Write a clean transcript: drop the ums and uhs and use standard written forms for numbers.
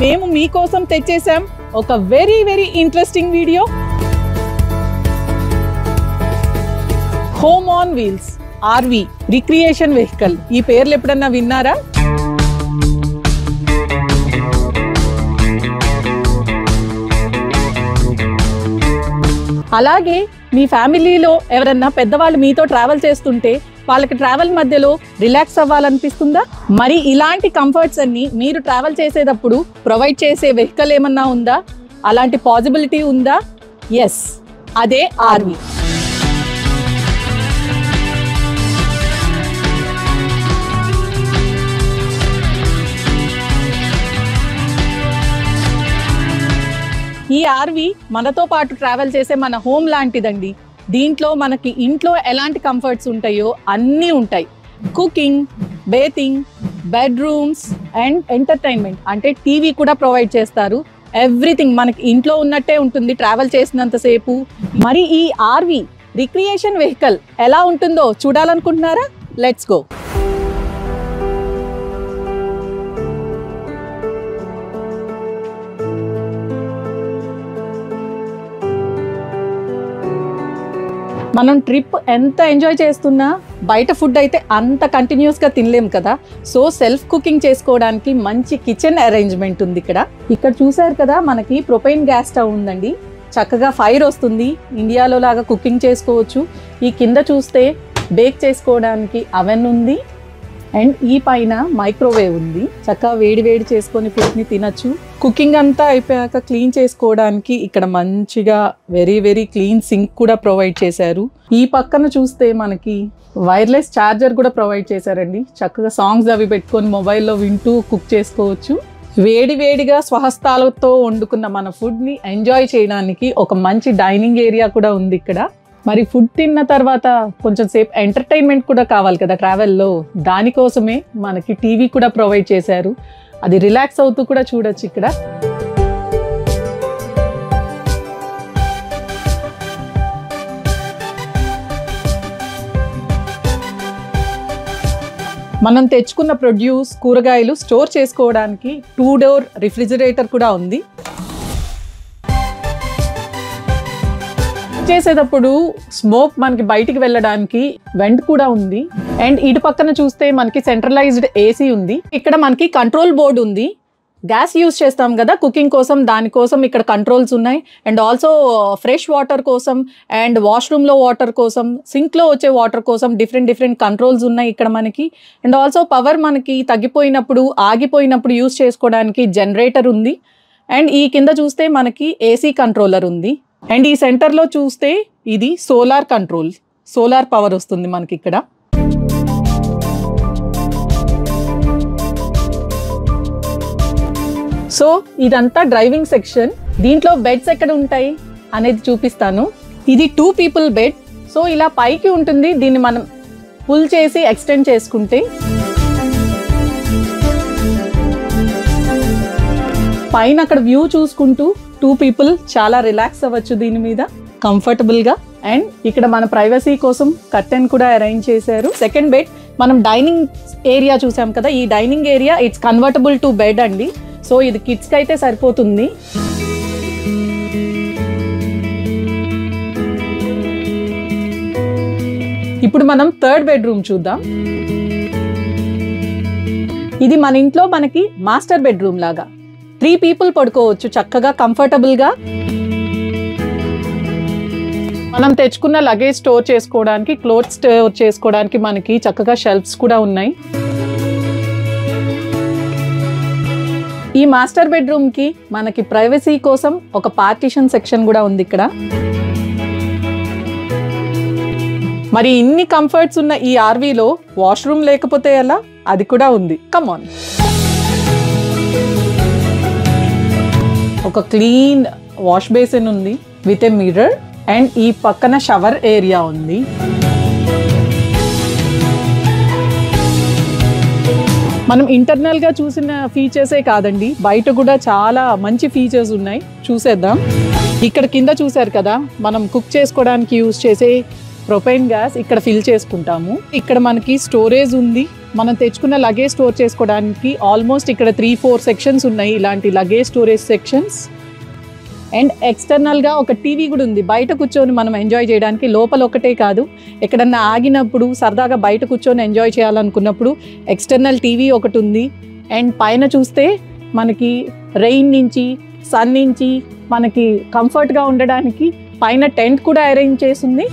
మేము మీకోసం తెచ్చేసాం ఒక very interesting video. Home on wheels RV recreation vehicle. ఈ పేర్లు ఎప్పుడన్నా విన్నారా? అలాగే మీ ఫ్యామిలీలో ఎవరన్నా పెద్దవాళ్ళు మీతో ట్రావెల్ చేస్తుంటే వాళ్ళకి ట్రావెల్ మధ్యలో రిలాక్స్ అవ్వాలనిపిస్తుందా? మరి ఇలాంటి కంఫర్ట్స్ అన్ని మీరు ట్రావెల్ చేసేటప్పుడు ప్రొవైడ్ చేసే వెహికల్ ఏమన్నా ఉందా? అలాంటి పాసిబిలిటీ ఉందా? ఎస్, అదే ఆర్వి. ఈ ఆర్వి మనతో పాటు ట్రావెల్ చేసే మన హోమ్ లాంటిదండి. దీంట్లో మనకి ఇంట్లో ఎలాంటి కంఫర్ట్స్ ఉంటాయో అన్నీ ఉంటాయి. Cooking, bathing, bedrooms and entertainment అంటే టీవీ కూడా ప్రొవైడ్ చేస్తారు. ఎవ్రీథింగ్ మనకి ఇంట్లో ఉన్నట్టే ఉంటుంది ట్రావెల్ చేసినంతసేపు. మరి ఈ ఆర్వి రిక్రియేషన్ వెహికల్ ఎలా ఉంటుందో చూడాలనుకుంటున్నారా? Let's go. మనం ట్రిప్ ఎంత ఎంజాయ్ చేస్తున్నా బయట ఫుడ్ అయితే అంత కంటిన్యూస్గా తినలేం కదా. సో సెల్ఫ్ కుకింగ్ చేసుకోవడానికి మంచి కిచెన్ అరేంజ్మెంట్ ఉంది ఇక్కడ. ఇక్కడ చూసారు కదా, మనకి ప్రొపైన్ గ్యాస్ స్టవ్ ఉందండి. చక్కగా ఫైర్ వస్తుంది. ఇండియాలో లాగా కుకింగ్ చేసుకోవచ్చు. ఈ కింద చూస్తే బేక్ చేసుకోవడానికి అవెన్ ఉంది అండ్ ఈ పైన మైక్రోవేవ్ ఉంది. చక్కగా వేడి చేసుకొని ఫుడ్ని తినచ్చు. కుకింగ్ అంతా అయిపోయాక క్లీన్ చేసుకోవడానికి ఇక్కడ మంచిగా వెరీ క్లీన్ సింక్ కూడా ప్రొవైడ్ చేశారు. ఈ పక్కన చూస్తే మనకి వైర్లెస్ ఛార్జర్ కూడా ప్రొవైడ్ చేశారండి. చక్కగా సాంగ్స్ అవి పెట్టుకొని మొబైల్లో వింటూ కుక్ చేసుకోవచ్చు. వేడిగా స్వహస్తాలతో వండుకున్న మన ఫుడ్ని ఎంజాయ్ చేయడానికి ఒక మంచి డైనింగ్ ఏరియా కూడా ఉంది ఇక్కడ. మరి ఫుడ్ తిన్న తర్వాత కొంచెం సేపు ఎంటర్టైన్మెంట్ కూడా కావాలి కదా ట్రావెల్లో. దానికోసమే మనకి టీవీ కూడా ప్రొవైడ్ చేశారు. అది రిలాక్స్ అవుతూ కూడా చూడొచ్చు ఇక్కడ. మనం తెచ్చుకున్న ప్రొడ్యూస్, కూరగాయలు స్టోర్ చేసుకోవడానికి 2 డోర్ రిఫ్రిజిరేటర్ కూడా ఉంది. చేసేటప్పుడు స్మోక్ మనకి బయటికి వెళ్ళడానికి వెంట్ కూడా ఉంది. అండ్ ఇటు పక్కన చూస్తే మనకి సెంట్రలైజ్డ్ ఏసీ ఉంది. ఇక్కడ మనకి కంట్రోల్ బోర్డు ఉంది. గ్యాస్ యూజ్ చేస్తాం కదా కుకింగ్ కోసం, దానికోసం ఇక్కడ కంట్రోల్స్ ఉన్నాయి. అండ్ ఆల్సో ఫ్రెష్ వాటర్ కోసం అండ్ వాష్రూమ్లో వాటర్ కోసం, సింక్లో వచ్చే వాటర్ కోసం డిఫరెంట్ కంట్రోల్స్ ఉన్నాయి ఇక్కడ మనకి. అండ్ ఆల్సో పవర్ మనకి తగ్గిపోయినప్పుడు, ఆగిపోయినప్పుడు యూజ్ చేసుకోవడానికి జనరేటర్ ఉంది. అండ్ ఈ కింద చూస్తే మనకి ఏసీ కంట్రోలర్ ఉంది. అండ్ ఈ సెంటర్లో చూస్తే ఇది సోలార్ కంట్రోల్, సోలార్ పవర్ వస్తుంది మనకి ఇక్కడ. సో ఇదంతా డ్రైవింగ్ సెక్షన్. దీంట్లో బెడ్స్ ఎక్కడ ఉంటాయి అనేది చూపిస్తాను. ఇది 2 people బెడ్. సో ఇలా పైకి ఉంటుంది. దీన్ని మనం పుల్ చేసి ఎక్స్టెండ్ చేసుకుంటే పైన అక్కడ వ్యూ చూసుకుంటూ 2 people చాలా రిలాక్స్ అవ్వచ్చు దీని మీద కంఫర్టబుల్గా. అండ్ ఇక్కడ మన ప్రైవసీ కోసం కర్టెన్ కూడా అరేంజ్ చేశారు. సెకండ్ బెడ్, మనం డైనింగ్ ఏరియా చూసాం కదా, ఈ dining area it's convertible to bed అండి. సో ఇది కిడ్స్కి అయితే సరిపోతుంది. ఇప్పుడు మనం థర్డ్ బెడ్రూమ్ చూద్దాం. ఇది మన ఇంట్లో మనకి మాస్టర్ బెడ్రూమ్ లాగా 3 people పడుకోవచ్చు చక్కగా కంఫర్టబుల్గా. మనం తెచ్చుకున్న లగేజ్ స్టోర్ చేసుకోవడానికి, క్లోత్ స్టోర్ చేసుకోవడానికి మనకి చక్కగా షెల్ఫ్స్ కూడా ఉన్నాయి. ఈ మాస్టర్ బెడ్రూమ్కి మనకి ప్రైవసీ కోసం ఒక పార్టీషన్ సెక్షన్ కూడా ఉంది ఇక్కడ. మరి ఇన్ని కంఫర్ట్స్ ఉన్న ఈ ఆర్వీలో వాష్రూమ్ లేకపోతే ఎలా? అది కూడా ఉంది. Come on. ఒక క్లీన్ వాష్ బేసిన్ ఉంది విత్ ఏ మిర్రర్. అండ్ ఈ పక్కన షవర్ ఏరియా ఉంది. మనం ఇంటర్నల్గా చూసిన ఫీచర్సే కాదండి, బయట కూడా చాలా మంచి ఫీచర్స్ ఉన్నాయి. చూసేద్దాం. ఇక్కడ కింద చూసారు కదా, మనం కుక్ చేసుకోవడానికి యూజ్ చేసే ప్రొపైన్ గ్యాస్ ఇక్కడ ఫిల్ చేసుకుంటాము. ఇక్కడ మనకి స్టోరేజ్ ఉంది. మనం తెచ్చుకున్న లగేజ్ స్టోర్ చేసుకోవడానికి ఆల్మోస్ట్ ఇక్కడ 3-4 సెక్షన్స్ ఉన్నాయి, ఇలాంటి లగేజ్ స్టోరేజ్ సెక్షన్స్. అండ్ ఎక్స్టర్నల్గా ఒక టీవీ కూడా ఉంది, బయట కూర్చొని మనం ఎంజాయ్ చేయడానికి. లోపల ఒకటే కాదు, ఎక్కడన్నా ఆగినప్పుడు సరదాగా బయట కూర్చొని ఎంజాయ్ చేయాలనుకున్నప్పుడు ఎక్స్టర్నల్ టీవీ ఒకటి ఉంది. అండ్ పైన చూస్తే మనకి రెయిన్ నుంచి, సన్ నుంచి మనకి కంఫర్ట్గా ఉండడానికి పైన టెంట్ కూడా అరేంజ్ చేసింది.